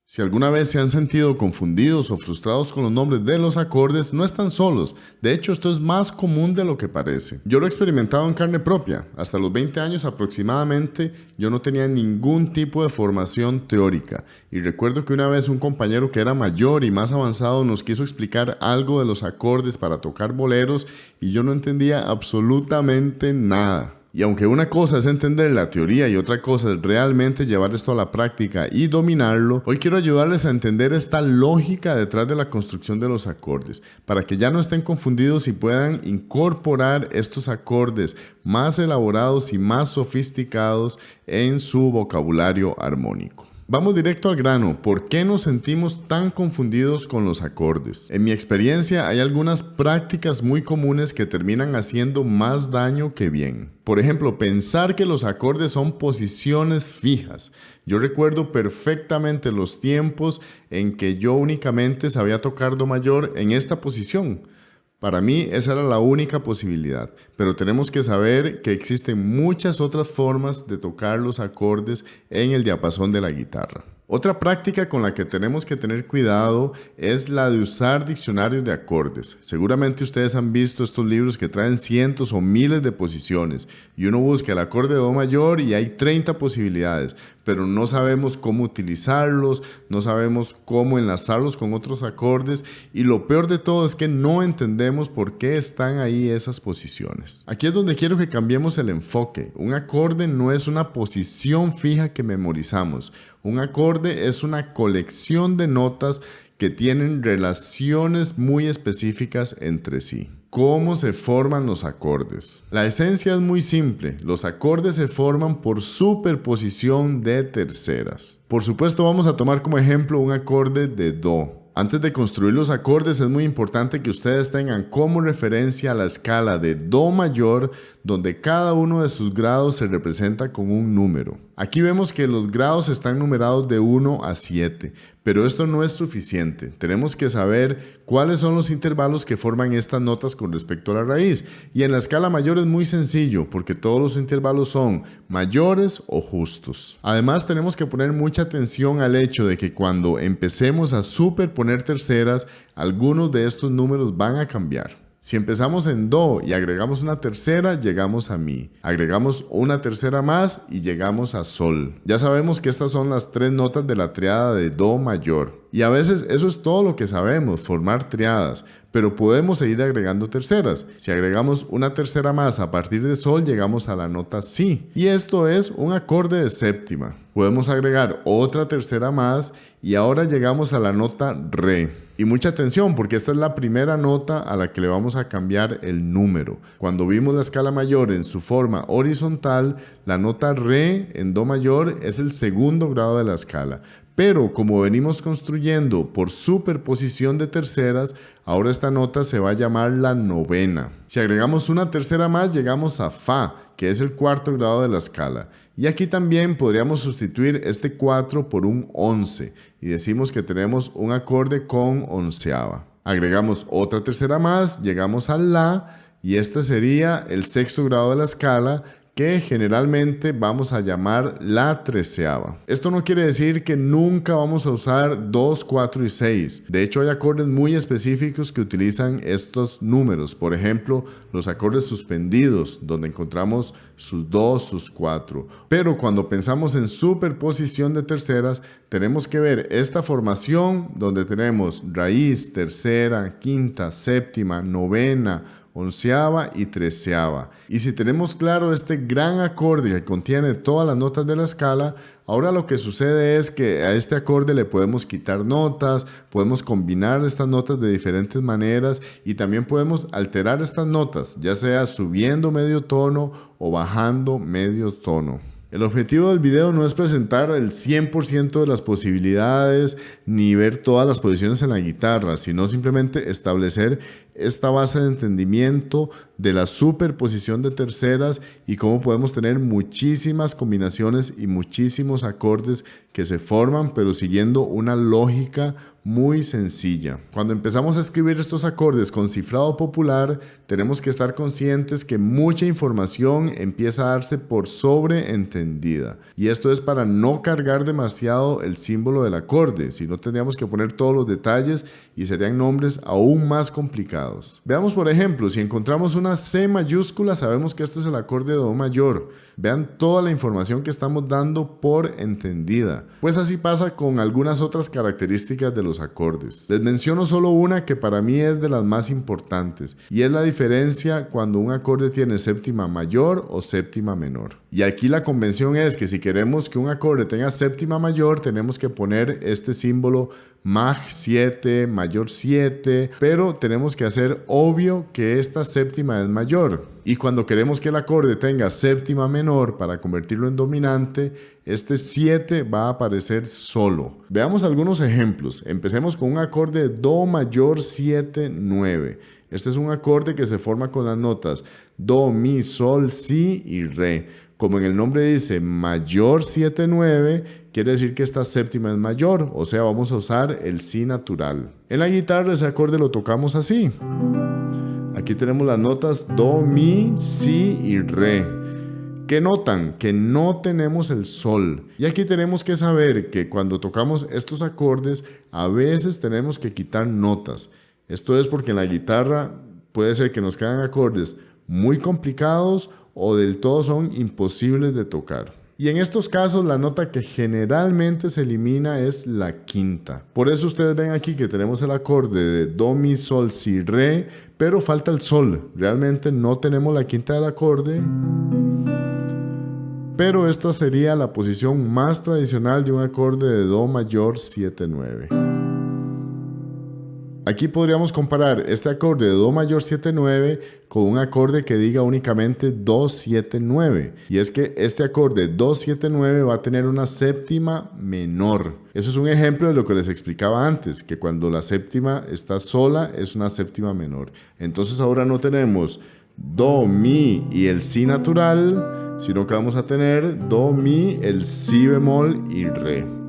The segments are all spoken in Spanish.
Si alguna vez se han sentido confundidos o frustrados con los nombres de los acordes, no están solos. De hecho, esto es más común de lo que parece. Yo lo he experimentado en carne propia. Hasta los 20 años aproximadamente, yo no tenía ningún tipo de formación teórica. Y recuerdo que una vez un compañero que era mayor y más avanzado nos quiso explicar algo de los acordes para tocar boleros y yo no entendía absolutamente nada. Y aunque una cosa es entender la teoría y otra cosa es realmente llevar esto a la práctica y dominarlo, hoy quiero ayudarles a entender esta lógica detrás de la construcción de los acordes, para que ya no estén confundidos y puedan incorporar estos acordes más elaborados y más sofisticados en su vocabulario armónico. Vamos directo al grano. ¿Por qué nos sentimos tan confundidos con los acordes? En mi experiencia hay algunas prácticas muy comunes que terminan haciendo más daño que bien. Por ejemplo, pensar que los acordes son posiciones fijas. Yo recuerdo perfectamente los tiempos en que yo únicamente sabía tocar do mayor en esta posición. Para mí esa era la única posibilidad, pero tenemos que saber que existen muchas otras formas de tocar los acordes en el diapasón de la guitarra. Otra práctica con la que tenemos que tener cuidado es la de usar diccionarios de acordes. Seguramente ustedes han visto estos libros que traen cientos o miles de posiciones y uno busca el acorde de do mayor y hay 30 posibilidades, pero no sabemos cómo utilizarlos, no sabemos cómo enlazarlos con otros acordes y lo peor de todo es que no entendemos por qué están ahí esas posiciones. Aquí es donde quiero que cambiemos el enfoque. Un acorde no es una posición fija que memorizamos. Un acorde es una colección de notas que tienen relaciones muy específicas entre sí. ¿Cómo se forman los acordes? La esencia es muy simple. Los acordes se forman por superposición de terceras. Por supuesto, vamos a tomar como ejemplo un acorde de do. Antes de construir los acordes es muy importante que ustedes tengan como referencia la escala de do mayor, donde cada uno de sus grados se representa con un número. Aquí vemos que los grados están numerados de 1 a 7, pero esto no es suficiente. Tenemos que saber cuáles son los intervalos que forman estas notas con respecto a la raíz. Y en la escala mayor es muy sencillo, porque todos los intervalos son mayores o justos. Además, tenemos que poner mucha atención al hecho de que cuando empecemos a superponer terceras, algunos de estos números van a cambiar. Si empezamos en do y agregamos una tercera, llegamos a mi. Agregamos una tercera más y llegamos a sol. Ya sabemos que estas son las 3 notas de la triada de do mayor. Y a veces eso es todo lo que sabemos, formar triadas. Pero podemos seguir agregando terceras. Si agregamos una tercera más a partir de sol, llegamos a la nota si. Y esto es un acorde de séptima. Podemos agregar otra tercera más y ahora llegamos a la nota re. Y mucha atención porque esta es la primera nota a la que le vamos a cambiar el número. Cuando vimos la escala mayor en su forma horizontal, la nota re en do mayor es el segundo grado de la escala. Pero como venimos construyendo por superposición de terceras, ahora esta nota se va a llamar la novena. Si agregamos una tercera más, llegamos a fa, que es el cuarto grado de la escala. Y aquí también podríamos sustituir este 4 por un 11 y decimos que tenemos un acorde con onceava. Agregamos otra tercera más, llegamos a la y este sería el sexto grado de la escala, que generalmente vamos a llamar la treceava. Esto no quiere decir que nunca vamos a usar 2, 4 y 6. De hecho, hay acordes muy específicos que utilizan estos números. Por ejemplo, los acordes suspendidos, donde encontramos sus 2, sus 4. Pero cuando pensamos en superposición de terceras, tenemos que ver esta formación donde tenemos raíz, tercera, quinta, séptima, novena, onceava y treceava. Y si tenemos claro este gran acorde que contiene todas las notas de la escala, ahora lo que sucede es que a este acorde le podemos quitar notas, podemos combinar estas notas de diferentes maneras y también podemos alterar estas notas, ya sea subiendo medio tono o bajando medio tono. El objetivo del video no es presentar el 100% de las posibilidades ni ver todas las posiciones en la guitarra, sino simplemente establecer esta base de entendimiento de la superposición de terceras y cómo podemos tener muchísimas combinaciones y muchísimos acordes que se forman, pero siguiendo una lógica muy sencilla. Cuando empezamos a escribir estos acordes con cifrado popular, tenemos que estar conscientes que mucha información empieza a darse por sobreentendida. Y esto es para no cargar demasiado el símbolo del acorde, si no tendríamos que poner todos los detalles y serían nombres aún más complicados. Veamos por ejemplo, si encontramos una C mayúscula, sabemos que esto es el acorde de Do mayor. Vean toda la información que estamos dando por entendida. Pues así pasa con algunas otras características de los acordes. Les menciono solo una que para mí es de las más importantes, y es la diferencia cuando un acorde tiene séptima mayor o séptima menor. Y aquí la convención es que si queremos que un acorde tenga séptima mayor, tenemos que poner este símbolo Maj 7, mayor 7, pero tenemos que hacer obvio que esta séptima es mayor. Y cuando queremos que el acorde tenga séptima menor para convertirlo en dominante, este 7 va a aparecer solo. Veamos algunos ejemplos. Empecemos con un acorde Do mayor 7, 9. Este es un acorde que se forma con las notas Do, Mi, Sol, Si y Re. Como en el nombre dice mayor 7, 9, quiere decir que esta séptima es mayor, o sea, vamos a usar el Si natural. En la guitarra ese acorde lo tocamos así. Aquí tenemos las notas Do, Mi, Si y Re. ¿Qué notan? Que no tenemos el Sol. Y aquí tenemos que saber que cuando tocamos estos acordes, a veces tenemos que quitar notas. Esto es porque en la guitarra puede ser que nos quedan acordes muy complicados o del todo son imposibles de tocar. Y en estos casos la nota que generalmente se elimina es la quinta. Por eso ustedes ven aquí que tenemos el acorde de Do, Mi, Sol, Si, Re, pero falta el Sol. Realmente no tenemos la quinta del acorde, pero esta sería la posición más tradicional de un acorde de Do mayor 7, 9. Aquí podríamos comparar este acorde de Do mayor 7, 9 con un acorde que diga únicamente Do, 7, 9. Y es que este acorde Do, 7, 9 va a tener una séptima menor. Eso es un ejemplo de lo que les explicaba antes, que cuando la séptima está sola es una séptima menor. Entonces ahora no tenemos Do, Mi y el Si natural, sino que vamos a tener Do, Mi, el Si bemol y Re.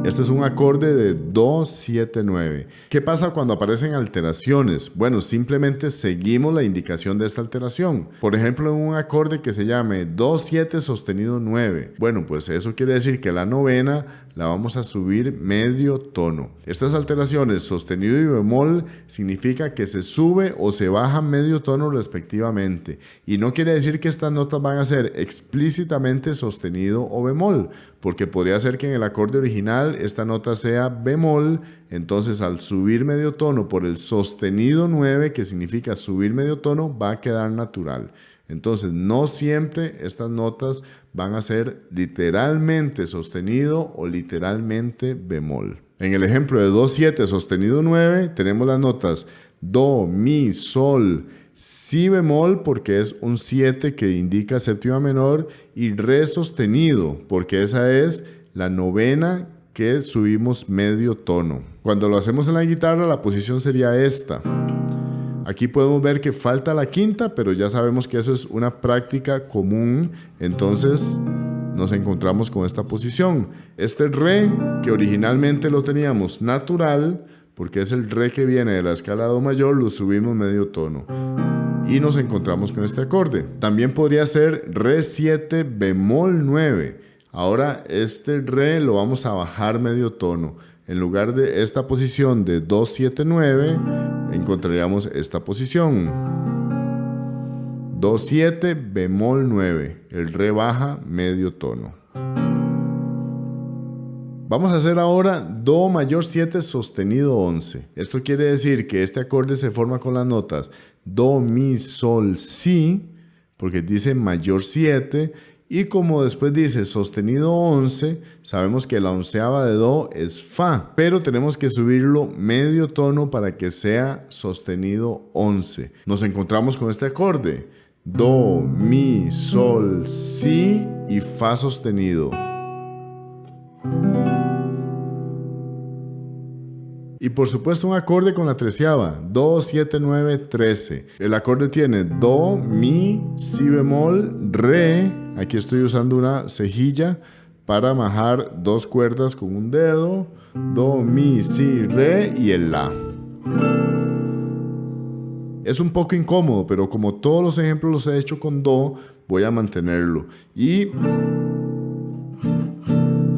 Este es un acorde de Do, 7, 9. ¿Qué pasa cuando aparecen alteraciones? Bueno, simplemente seguimos la indicación de esta alteración. Por ejemplo, en un acorde que se llame Do, 7 sostenido 9. Bueno, pues eso quiere decir que la novena la vamos a subir medio tono. Estas alteraciones, sostenido y bemol, significa que se sube o se baja medio tono respectivamente. Y no quiere decir que estas notas van a ser explícitamente sostenido o bemol, porque podría ser que en el acorde original esta nota sea bemol, entonces al subir medio tono por el sostenido 9, que significa subir medio tono, va a quedar natural. Entonces no siempre estas notas van a ser literalmente sostenido o literalmente bemol. En el ejemplo de Do, 7 sostenido 9 tenemos las notas Do, Mi, Sol, Si bemol porque es un 7 que indica séptima menor y Re sostenido porque esa es la novena que subimos medio tono. Cuando lo hacemos en la guitarra la posición sería esta. Aquí podemos ver que falta la quinta, pero ya sabemos que eso es una práctica común, entonces nos encontramos con esta posición. Este Re, que originalmente lo teníamos natural, porque es el Re que viene de la escala de Do mayor, lo subimos medio tono. Y nos encontramos con este acorde. También podría ser Re 7 bemol 9. Ahora este Re lo vamos a bajar medio tono. En lugar de esta posición de Do, 7, 9, encontraríamos esta posición. Do, 7, bemol 9. El Re baja medio tono. Vamos a hacer ahora Do mayor 7 sostenido 11. Esto quiere decir que este acorde se forma con las notas Do, Mi, Sol, Si, porque dice mayor 7. Y como después dice sostenido 11, sabemos que la onceava de Do es Fa, pero tenemos que subirlo medio tono para que sea sostenido 11. Nos encontramos con este acorde. Do, Mi, Sol, Si y Fa sostenido. Y por supuesto un acorde con la treceava, do, 7, 9, 13. El acorde tiene do, mi, si bemol, re. Aquí estoy usando una cejilla para majar dos cuerdas con un dedo. Do, mi, si, re y el la. Es un poco incómodo, pero como todos los ejemplos los he hecho con do, voy a mantenerlo. Y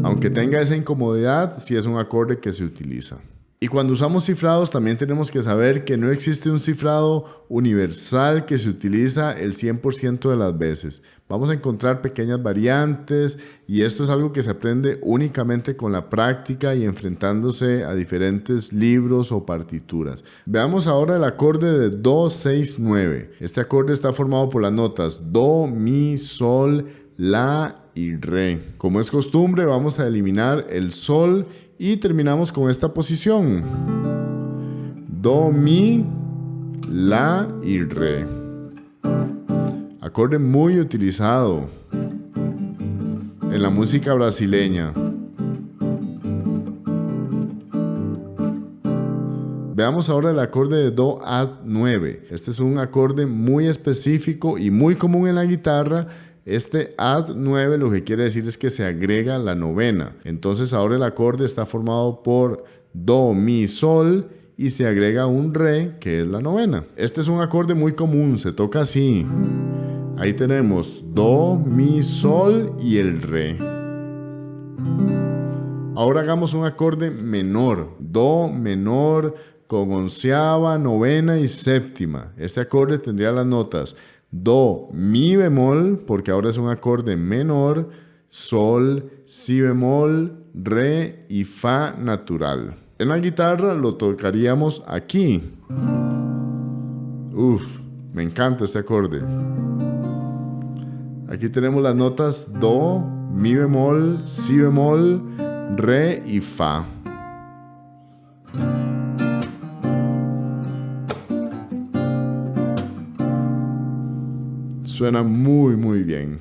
aunque tenga esa incomodidad, sí es un acorde que se utiliza. Y cuando usamos cifrados también tenemos que saber que no existe un cifrado universal que se utiliza el 100% de las veces. Vamos a encontrar pequeñas variantes y esto es algo que se aprende únicamente con la práctica y enfrentándose a diferentes libros o partituras. Veamos ahora el acorde de do, 6, 9. Este acorde está formado por las notas do, mi, sol, la y re. Como es costumbre, vamos a eliminar el sol y terminamos con esta posición. Do, mi, la y re. Acorde muy utilizado en la música brasileña. Veamos ahora el acorde de do add 9. Este es un acorde muy específico y muy común en la guitarra. Este add 9 lo que quiere decir es que se agrega la novena. Entonces ahora el acorde está formado por do, mi, sol y se agrega un re, que es la novena. Este es un acorde muy común, se toca así. Ahí tenemos do, mi, sol y el re. Ahora hagamos un acorde menor. Do menor con onceava, novena y séptima. Este acorde tendría las notas do, mi bemol, porque ahora es un acorde menor, sol, si bemol, re y fa natural. En la guitarra lo tocaríamos aquí. Me encanta este acorde. Aquí tenemos las notas do, mi bemol, si bemol, re y fa. Suena muy bien.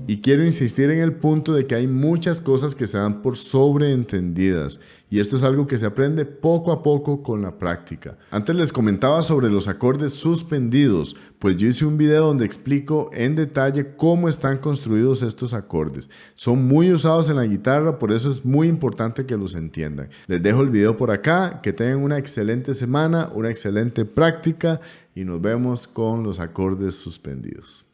Y quiero insistir en el punto de que hay muchas cosas que se dan por sobreentendidas y esto es algo que se aprende poco a poco con la práctica. Antes les comentaba sobre los acordes suspendidos, pues yo hice un video donde explico en detalle cómo están construidos estos acordes. Son muy usados en la guitarra, por eso es muy importante que los entiendan. Les dejo el video por acá, que tengan una excelente semana, una excelente práctica y nos vemos con los acordes suspendidos.